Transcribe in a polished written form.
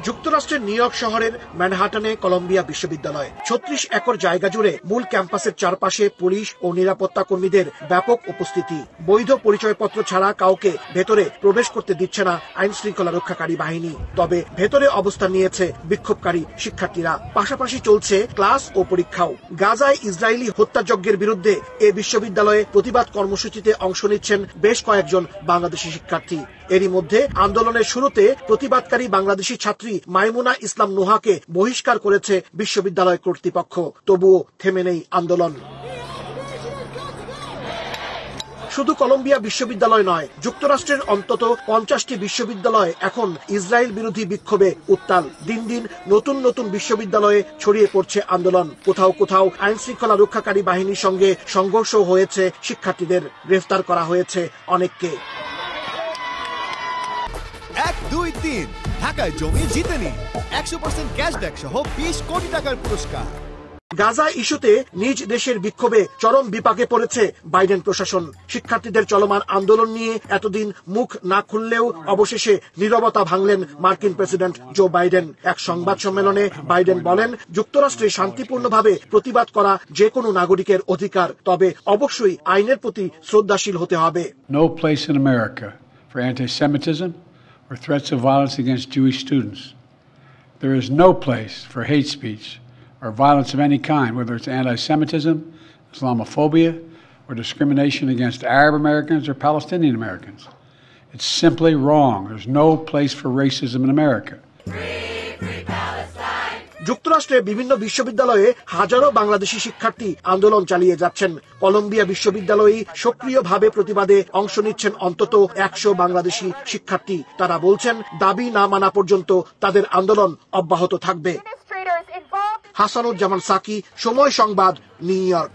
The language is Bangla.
যুক্তরাষ্ট্রের নিউ ইয়র্ক শহরের ম্যানহাটনে কলম্বিয়া বিশ্ববিদ্যালয় ৩৬ একর জায়গা জুড়ে মূল ক্যাম্পাসের চারপাশে পুলিশ ও নিরাপত্তা কর্মীদের ব্যাপক উপস্থিতি। বৈধ পরিচয়পত্র ছাড়া কাউকে ভেতরে প্রবেশ করতে দিচ্ছে না আইন শৃঙ্খলা রক্ষাকারী বাহিনী। তবে ভেতরে অবস্থান নিয়েছে বিক্ষোভকারী শিক্ষার্থীরা। পাশাপাশি চলছে ক্লাস ও পরীক্ষাও। গাজায় ইসরায়েলি হত্যাযজ্ঞের বিরুদ্ধে এ বিশ্ববিদ্যালয়ে প্রতিবাদ কর্মসূচিতে অংশ নিচ্ছেন বেশ কয়েকজন বাংলাদেশি শিক্ষার্থী। এরই মধ্যে আন্দোলনের শুরুতে প্রতিবাদকারী বাংলাদেশি ছাত্রী মাইমুনা ইসলাম নুহাকে বহিষ্কার করেছে বিশ্ববিদ্যালয় কর্তৃপক্ষ। তবুও থেমে নেই আন্দোলন। শুধু কলম্বিয়া বিশ্ববিদ্যালয় নয়, যুক্তরাষ্ট্রের অন্তত 50টি বিশ্ববিদ্যালয় এখন ইসরায়েল বিরোধী বিক্ষোভে উত্তাল। দিন দিন নতুন নতুন বিশ্ববিদ্যালয়ে ছড়িয়ে পড়ছে আন্দোলন। কোথাও কোথাও আইন শৃঙ্খলা রক্ষাকারী বাহিনীর সঙ্গে সংঘর্ষ হয়েছে শিক্ষার্থীদের। গ্রেফতার করা হয়েছে অনেককে। 1, 2, 3 ঢাকায় জমি জিতে নিন 100% ক্যাশব্যাক সহ 20 কোটি টাকার পুরস্কার। গাজা ইস্যুতে নিজ দেশের বিক্ষোভে চরম বিপাকে পড়েছে বাইডেন প্রশাসন। শিক্ষার্থীদের চলমান আন্দোলন নিয়ে এতদিন মুখ না খুললেও অবশেষে নীরবতা ভাঙলেন মার্কিন প্রেসিডেন্ট জো বাইডেন। এক সংবাদ সম্মেলনে বাইডেন বলেন, যুক্তরাষ্ট্রে শান্তিপূর্ণভাবে প্রতিবাদ করা যে কোনো নাগরিকের অধিকার, তবে অবশ্যই আইনের প্রতি শ্রদ্ধাশীল হতে হবে। No place in America for anti-Semitism or threats of violence against Jewish students. There is no place for hate speech or violence of any kind, whether it's anti-Semitism, Islamophobia, or discrimination against Arab Americans or Palestinian Americans. It's simply wrong. There's no place for racism in America. যুক্তরাষ্ট্রের বিভিন্ন বিশ্ববিদ্যালয়ে হাজারো বাংলাদেশি শিক্ষার্থী আন্দোলন চালিয়ে যাচ্ছেন। কলম্বিয়া বিশ্ববিদ্যালয়ে সক্রিয়ভাবে প্রতিবাদে অংশ নিচ্ছেন অন্তত 100 বাংলাদেশি শিক্ষার্থী। তারা বলছেন, দাবি না মানা পর্যন্ত তাদের আন্দোলন অব্যাহত থাকবে। হাসানুজ্জামান সাকি, সময় সংবাদ, নিউ ইয়র্ক।